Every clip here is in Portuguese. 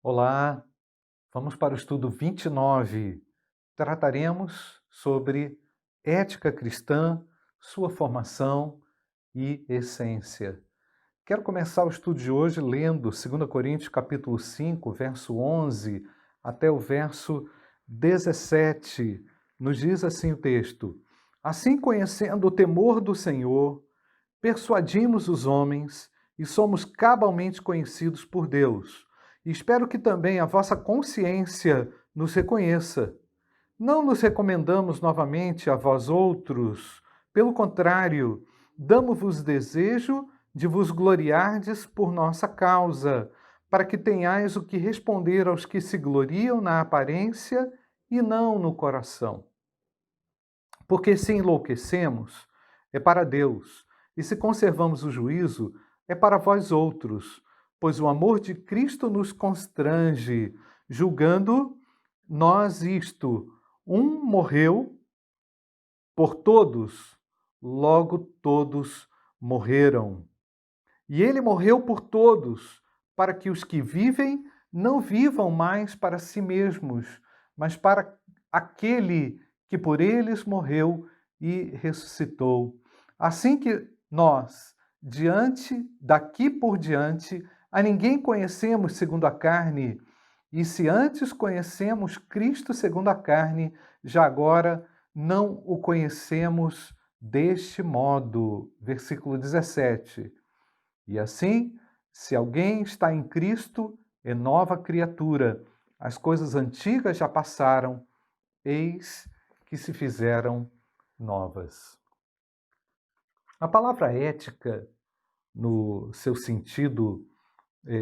Olá, vamos para o estudo 29. Trataremos sobre ética cristã, sua formação e essência. Quero começar o estudo de hoje lendo 2 Coríntios capítulo 5, verso 11 até o verso 17. Nos diz assim o texto: Assim, conhecendo o temor do Senhor, persuadimos os homens e somos cabalmente conhecidos por Deus. E espero que também a vossa consciência nos reconheça. Não nos recomendamos novamente a vós outros, pelo contrário, damos-vos desejo de vos gloriardes por nossa causa, para que tenhais o que responder aos que se gloriam na aparência e não no coração. Porque se enlouquecemos, é para Deus, e se conservamos o juízo, é para vós outros, pois o amor de Cristo nos constrange, julgando nós isto: um morreu por todos, logo todos morreram. E ele morreu por todos, para que os que vivem não vivam mais para si mesmos, mas para aquele que por eles morreu e ressuscitou. Assim que nós, daqui por diante, a ninguém conhecemos segundo a carne, e se antes conhecemos Cristo segundo a carne, já agora não o conhecemos deste modo. Versículo 17. E assim, se alguém está em Cristo, é nova criatura. As coisas antigas já passaram, eis que se fizeram novas. A palavra ética, no seu sentido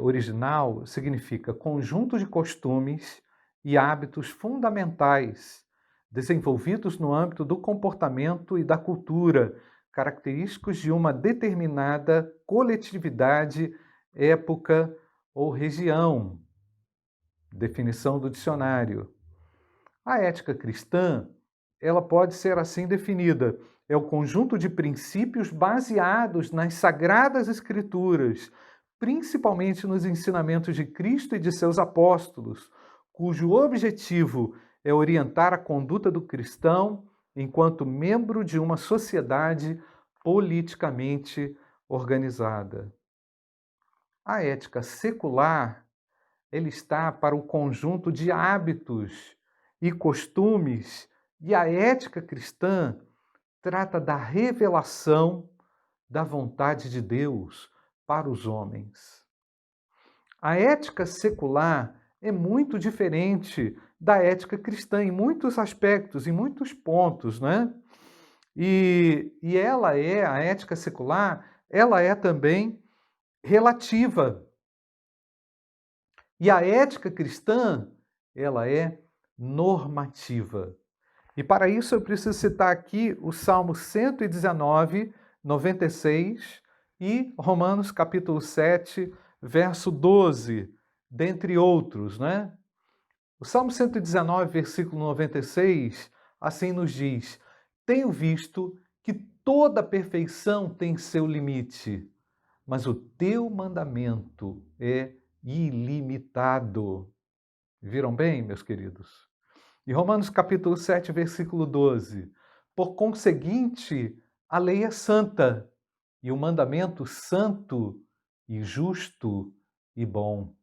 original, significa conjunto de costumes e hábitos fundamentais desenvolvidos no âmbito do comportamento e da cultura, característicos de uma determinada coletividade, época ou região. Definição do dicionário. A ética cristã, ela pode ser assim definida: é o conjunto de princípios baseados nas sagradas escrituras, principalmente nos ensinamentos de Cristo e de seus apóstolos, cujo objetivo é orientar a conduta do cristão enquanto membro de uma sociedade politicamente organizada. A ética secular, ele está para o conjunto de hábitos e costumes, e a ética cristã trata da revelação da vontade de Deus para os homens. A ética secular é muito diferente da ética cristã em muitos aspectos, em muitos pontos, né? E a ética secular, ela é também relativa. E a ética cristã, ela é normativa. E para isso eu preciso citar aqui o Salmo 119, 96 e Romanos capítulo 7, verso 12, dentre outros, né? O Salmo 119, versículo 96, assim nos diz: Tenho visto que toda perfeição tem seu limite, mas o teu mandamento é ilimitado. Viram bem, meus queridos? E Romanos capítulo 7, versículo 12. Por conseguinte, a lei é santa, e o mandamento santo e justo e bom.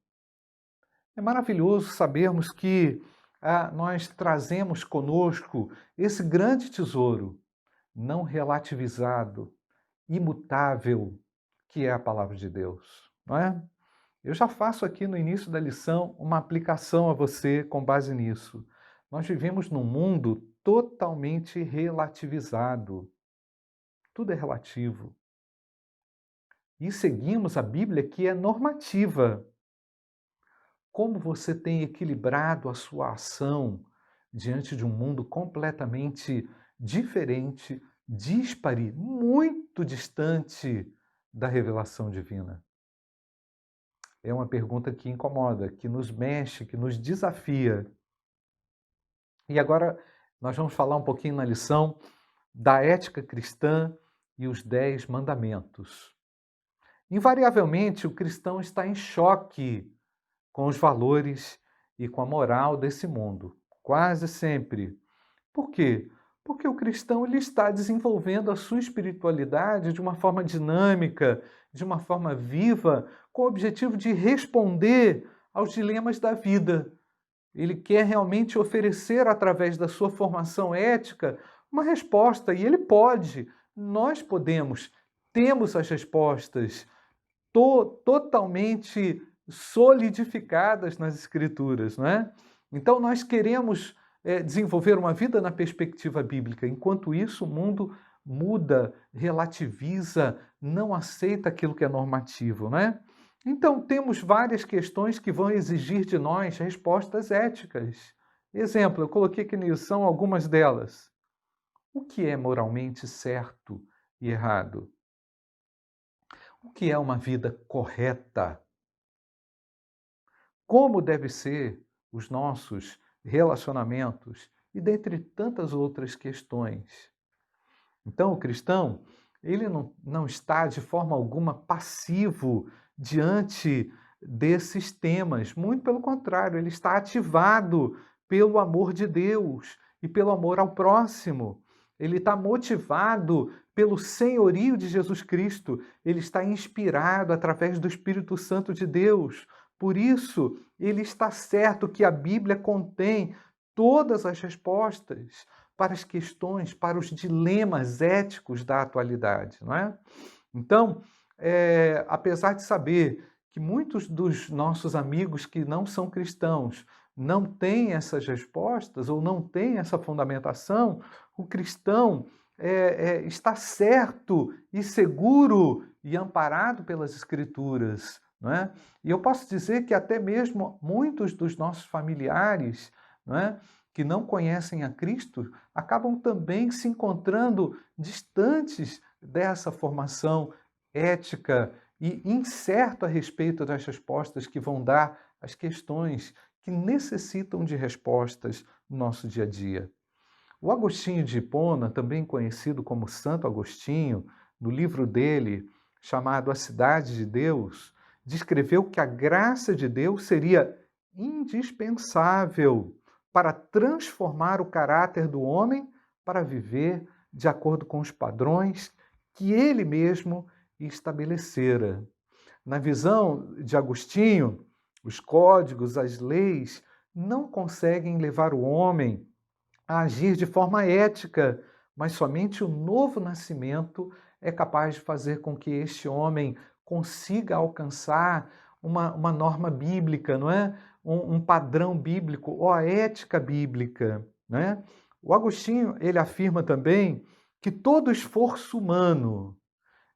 É maravilhoso sabermos que nós trazemos conosco esse grande tesouro, não relativizado, imutável, que é a palavra de Deus, não é? Eu já faço aqui no início da lição uma aplicação a você com base nisso. Nós vivemos num mundo totalmente relativizado. Tudo é relativo. E seguimos a Bíblia, que é normativa. Como você tem equilibrado a sua ação diante de um mundo completamente diferente, díspare, muito distante da revelação divina? É uma pergunta que incomoda, que nos mexe, que nos desafia. E agora nós vamos falar um pouquinho na lição da ética cristã e os 10 mandamentos. Invariavelmente, o cristão está em choque com os valores e com a moral desse mundo. Quase sempre. Por quê? Porque o cristão ele está desenvolvendo a sua espiritualidade de uma forma dinâmica, de uma forma viva, com o objetivo de responder aos dilemas da vida. Ele quer realmente oferecer, através da sua formação ética, uma resposta, e ele pode. Nós podemos, temos as respostas totalmente solidificadas nas Escrituras, não é? Então nós queremos desenvolver uma vida na perspectiva bíblica. Enquanto isso, o mundo muda, relativiza, não aceita aquilo que é normativo, não é? Então temos várias questões que vão exigir de nós respostas éticas. Exemplo, eu coloquei aqui na lição algumas delas. O que é moralmente certo e errado? O que é uma vida correta? Como deve ser os nossos relacionamentos e dentre tantas outras questões. Então, o cristão, ele não está de forma alguma passivo diante desses temas. Muito pelo contrário, ele está ativado pelo amor de Deus e pelo amor ao próximo. Ele está motivado pelo senhorio de Jesus Cristo. Ele está inspirado através do Espírito Santo de Deus. Por isso, ele está certo que a Bíblia contém todas as respostas para as questões, para os dilemas éticos da atualidade, não é? Então, apesar de saber que muitos dos nossos amigos que não são cristãos não têm essas respostas ou não têm essa fundamentação, o cristão está certo e seguro e amparado pelas Escrituras, não é? E eu posso dizer que até mesmo muitos dos nossos familiares, não é, que não conhecem a Cristo, acabam também se encontrando distantes dessa formação ética e incerto a respeito das respostas que vão dar às questões que necessitam de respostas no nosso dia a dia. O Agostinho de Hipona, também conhecido como Santo Agostinho, no livro dele chamado A Cidade de Deus, descreveu que a graça de Deus seria indispensável para transformar o caráter do homem para viver de acordo com os padrões que ele mesmo estabelecera. Na visão de Agostinho, os códigos, as leis, não conseguem levar o homem a agir de forma ética, mas somente o novo nascimento é capaz de fazer com que este homem consiga alcançar uma norma bíblica, não é? Um padrão bíblico, ou a ética bíblica, né? O Agostinho, ele afirma também que todo esforço humano,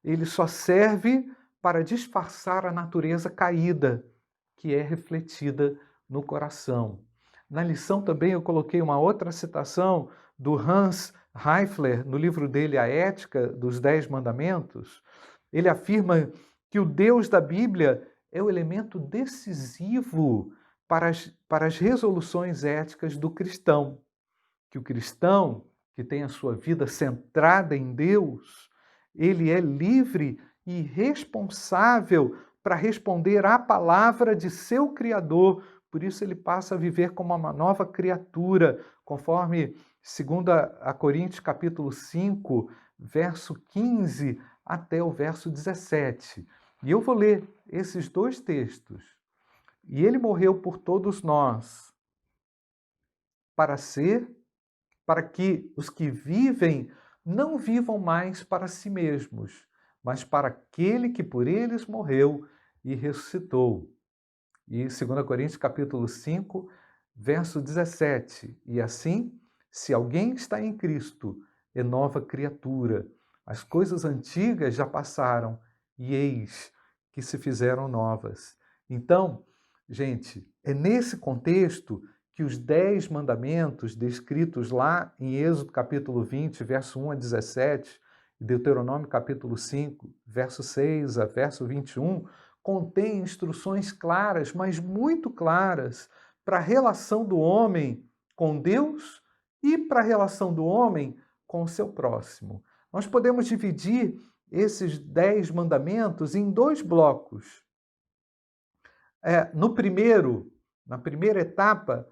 ele só serve para disfarçar a natureza caída, que é refletida no coração. Na lição também eu coloquei uma outra citação do Hans Heifler, no livro dele A Ética dos 10 Mandamentos. Ele afirma que o Deus da Bíblia é o elemento decisivo para as resoluções éticas do cristão. Que o cristão, que tem a sua vida centrada em Deus, ele é livre e responsável para responder à palavra de seu Criador. Por isso ele passa a viver como uma nova criatura, conforme 2 Coríntios capítulo 5, verso 15 até o verso 17. E eu vou ler esses dois textos. E ele morreu por todos nós, para que os que vivem não vivam mais para si mesmos, mas para aquele que por eles morreu e ressuscitou. E 2 Coríntios capítulo 5, verso 17. E assim, se alguém está em Cristo, é nova criatura. As coisas antigas já passaram, e eis que se fizeram novas. Então, gente, é nesse contexto que os 10 mandamentos descritos lá em Êxodo capítulo 20, verso 1 a 17, e Deuteronômio capítulo 5, verso 6 a verso 21, contém instruções claras, mas muito claras, para a relação do homem com Deus e para a relação do homem com o seu próximo. Nós podemos dividir esses 10 mandamentos em dois blocos. Na primeira etapa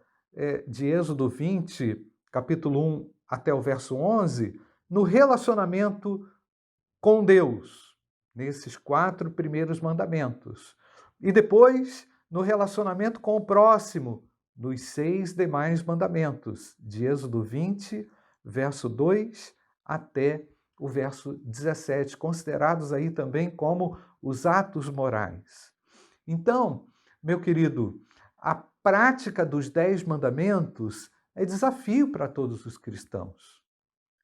de Êxodo 20, capítulo 1 até o verso 11, no relacionamento com Deus, nesses 4 primeiros mandamentos. E depois, no relacionamento com o próximo, nos 6 demais mandamentos, de Êxodo 20, verso 2 até o verso 17, considerados aí também como os atos morais. Então, meu querido, a prática dos 10 mandamentos é desafio para todos os cristãos.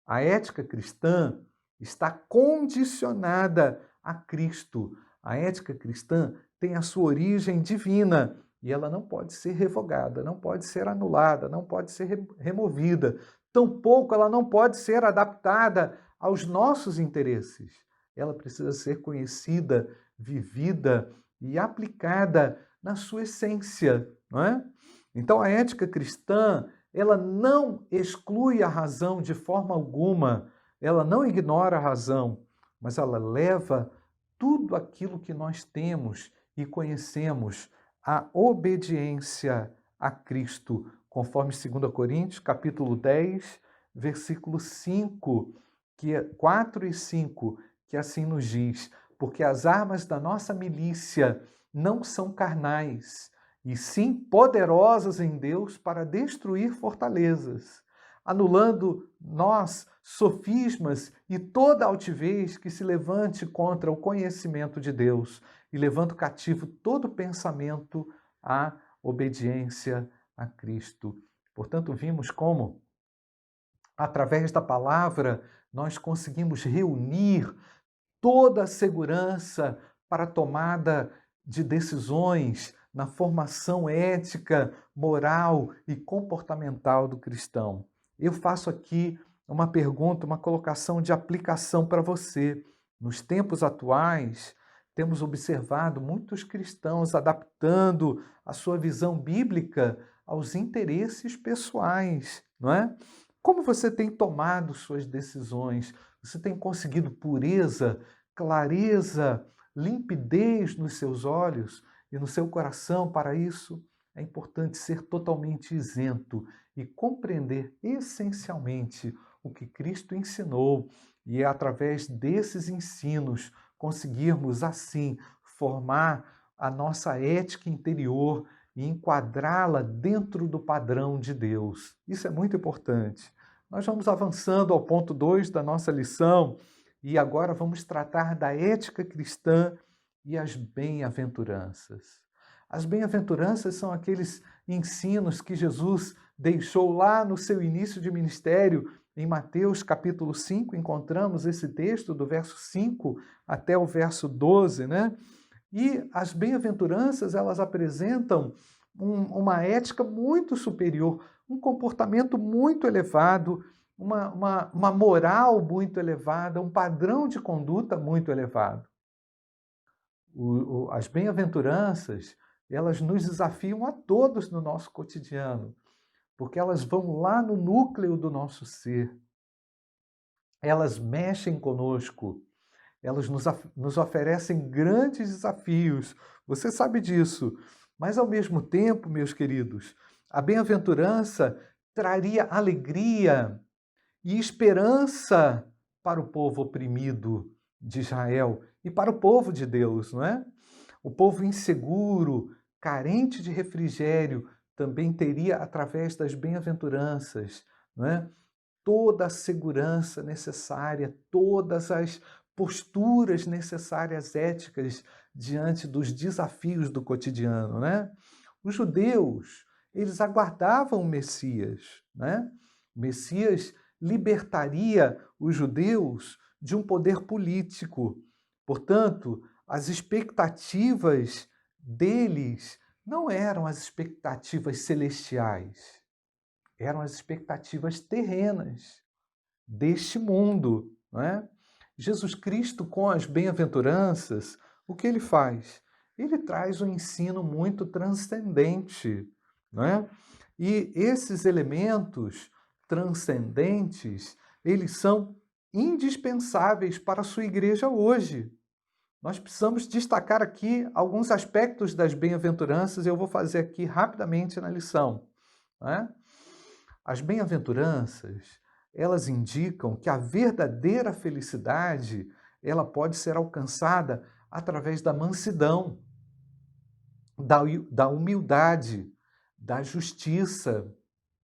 A ética cristã está condicionada a Cristo. A ética cristã tem a sua origem divina e ela não pode ser revogada, não pode ser anulada, não pode ser removida. Tampouco ela não pode ser adaptada aos nossos interesses. Ela precisa ser conhecida, vivida e aplicada na sua essência, não é? Então a ética cristã, ela não exclui a razão de forma alguma, ela não ignora a razão, mas ela leva tudo aquilo que nós temos e conhecemos à obediência a Cristo, conforme 2 Coríntios, capítulo 10, versículo 5, 4 e 5, que assim nos diz: porque as armas da nossa milícia não são carnais, e sim poderosas em Deus para destruir fortalezas, anulando nós sofismas e toda altivez que se levante contra o conhecimento de Deus, e levando cativo todo pensamento à obediência a Cristo. Portanto, vimos como, através da palavra, nós conseguimos reunir toda a segurança para a tomada de decisões na formação ética, moral e comportamental do cristão. Eu faço aqui uma pergunta, uma colocação de aplicação para você. Nos tempos atuais, temos observado muitos cristãos adaptando a sua visão bíblica aos interesses pessoais, não é? Como você tem tomado suas decisões? Você tem conseguido pureza, clareza, limpidez nos seus olhos e no seu coração? Para isso, é importante ser totalmente isento e compreender essencialmente o que Cristo ensinou, e é através desses ensinos conseguirmos, assim, formar a nossa ética interior e enquadrá-la dentro do padrão de Deus. Isso é muito importante. Nós vamos avançando ao ponto 2 da nossa lição e agora vamos tratar da ética cristã e as bem-aventuranças. As bem-aventuranças são aqueles ensinos que Jesus deixou lá no seu início de ministério. Em Mateus capítulo 5, encontramos esse texto do verso 5 até o verso 12, né? E as bem-aventuranças, elas apresentam uma ética muito superior, um comportamento muito elevado, uma moral muito elevada, um padrão de conduta muito elevado. As bem-aventuranças, elas nos desafiam a todos no nosso cotidiano, porque elas vão lá no núcleo do nosso ser. Elas mexem conosco, elas nos oferecem grandes desafios. Você sabe disso. Mas, ao mesmo tempo, meus queridos, a bem-aventurança traria alegria e esperança para o povo oprimido de Israel e para o povo de Deus, não é? O povo inseguro, carente de refrigério, também teria, através das bem-aventuranças, não é? Toda a segurança necessária, todas as posturas necessárias éticas diante dos desafios do cotidiano, né? Os judeus, eles aguardavam o Messias, né? O Messias libertaria os judeus de um poder político. Portanto, as expectativas deles não eram as expectativas celestiais, eram as expectativas terrenas deste mundo, não é? Jesus Cristo, com as bem-aventuranças, o que ele faz? Ele traz um ensino muito transcendente, não é? E esses elementos transcendentes, eles são indispensáveis para a sua igreja hoje. nós precisamos destacar aqui alguns aspectos das bem-aventuranças, eu vou fazer aqui rapidamente na lição, né? As bem-aventuranças, elas indicam que a verdadeira felicidade, ela pode ser alcançada através da mansidão, da humildade, da justiça,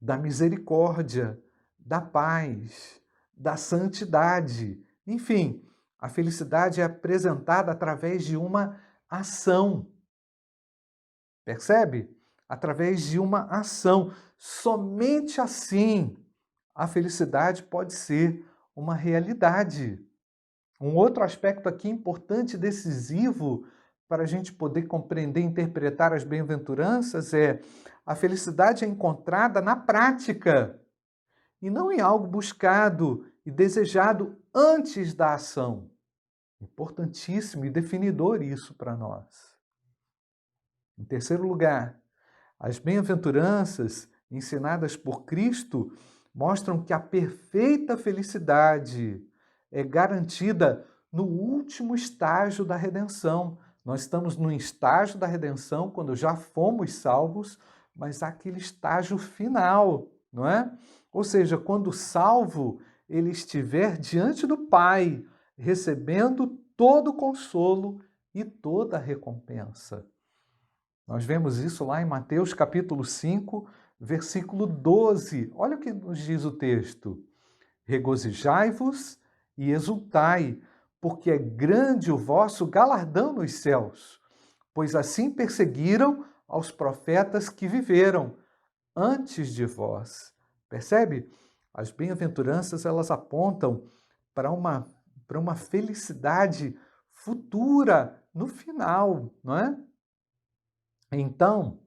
da misericórdia, da paz, da santidade. Enfim, a felicidade é apresentada através de uma ação. Percebe? Através de uma ação. Somente assim a felicidade pode ser uma realidade. Um outro aspecto aqui importante e decisivo para a gente poder compreender e interpretar as bem-aventuranças é a felicidade é encontrada na prática e não em algo buscado e desejado antes da ação. Importantíssimo e definidor isso para nós. Em terceiro lugar, as bem-aventuranças ensinadas por Cristo mostram que a perfeita felicidade é garantida no último estágio da redenção. Nós estamos no estágio da redenção, quando já fomos salvos, mas aquele estágio final, não é? Ou seja, quando o salvo ele estiver diante do Pai, recebendo todo o consolo e toda a recompensa. Nós vemos isso lá em Mateus capítulo 5, versículo 12. Olha o que nos diz o texto. Regozijai-vos e exultai, porque é grande o vosso galardão nos céus, pois assim perseguiram aos profetas que viveram antes de vós. Percebe? As bem-aventuranças, elas apontam para uma felicidade futura no final, não é? Então,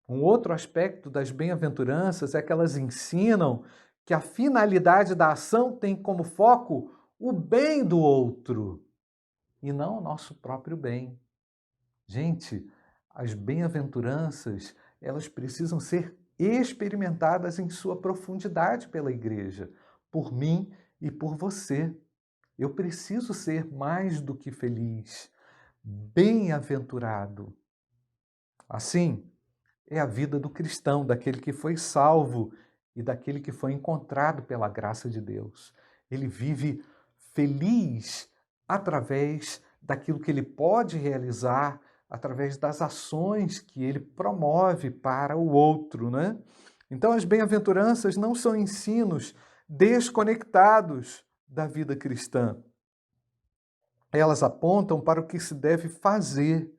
um outro aspecto das bem-aventuranças é que elas ensinam que a finalidade da ação tem como foco o bem do outro e não o nosso próprio bem. Gente, as bem-aventuranças, elas precisam ser experimentadas em sua profundidade pela igreja, por mim e por você. Eu preciso ser mais do que feliz, bem-aventurado. Assim, é a vida do cristão, daquele que foi salvo e daquele que foi encontrado pela graça de Deus. Ele vive feliz através daquilo que ele pode realizar, através das ações que ele promove para o outro, né? Então, as bem-aventuranças não são ensinos desconectados da vida cristã. Elas apontam para o que se deve fazer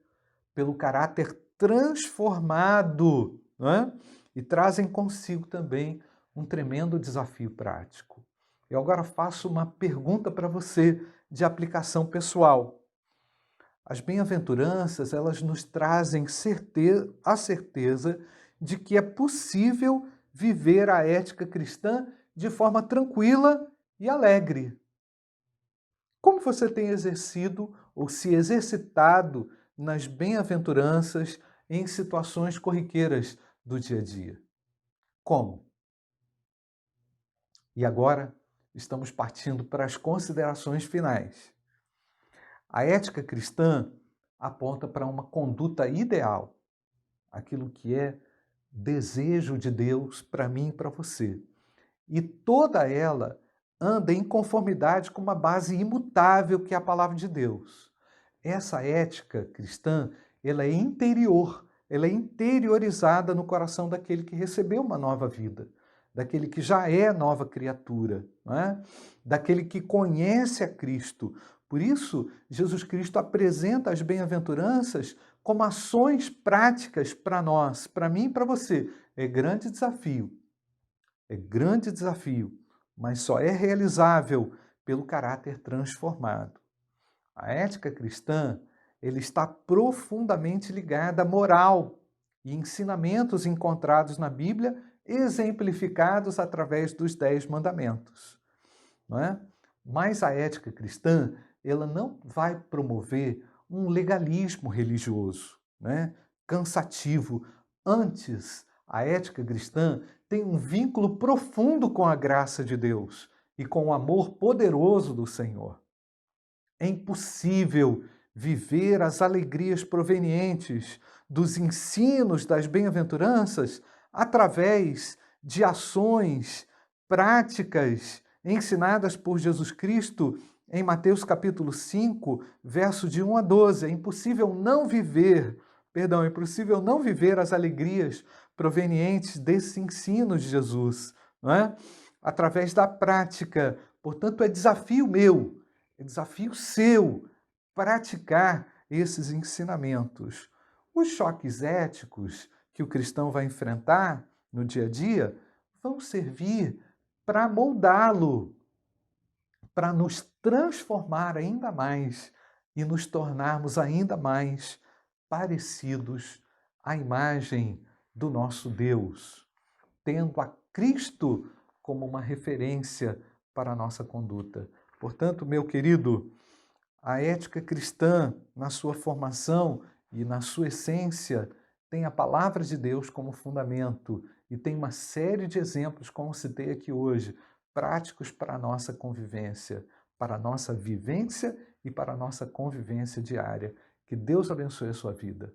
pelo caráter transformado, não é? E trazem consigo também um tremendo desafio prático. Eu agora faço uma pergunta para você de aplicação pessoal. As bem-aventuranças, elas nos trazem a certeza de que é possível viver a ética cristã de forma tranquila e alegre. Como você tem exercido ou se exercitado nas bem-aventuranças em situações corriqueiras do dia a dia? Como? E agora estamos partindo para as considerações finais. A ética cristã aponta para uma conduta ideal, aquilo que é desejo de Deus para mim e para você. E toda ela anda em conformidade com uma base imutável que é a palavra de Deus. Essa ética cristã, ela é interior, ela é interiorizada no coração daquele que recebeu uma nova vida, daquele que já é nova criatura, não é? Daquele que conhece a Cristo. Por isso, Jesus Cristo apresenta as bem-aventuranças como ações práticas para nós, para mim e para você. É grande desafio, mas só é realizável pelo caráter transformado. A ética cristã, ele está profundamente ligada à moral e ensinamentos encontrados na Bíblia, exemplificados através dos 10 mandamentos, não é? Mas a ética cristã, ela não vai promover um legalismo religioso, né? Cansativo. Antes, a ética cristã tem um vínculo profundo com a graça de Deus e com o amor poderoso do Senhor. É impossível viver as alegrias provenientes dos ensinos das bem-aventuranças através de ações práticas ensinadas por Jesus Cristo em Mateus capítulo 5, verso de 1 a 12. É impossível não viver, é impossível não viver as alegrias provenientes desse ensino de Jesus, não é? Através da prática. Portanto, é desafio meu, é desafio seu praticar esses ensinamentos. Os choques éticos que o cristão vai enfrentar no dia a dia vão servir para moldá-lo, para nos transformar ainda mais e nos tornarmos ainda mais parecidos à imagem do nosso Deus, tendo a Cristo como uma referência para a nossa conduta. Portanto, meu querido, a ética cristã, na sua formação e na sua essência, tem a palavra de Deus como fundamento e tem uma série de exemplos, como citei aqui hoje, práticos para a nossa convivência, para a nossa vivência e para a nossa convivência diária. Que Deus abençoe a sua vida.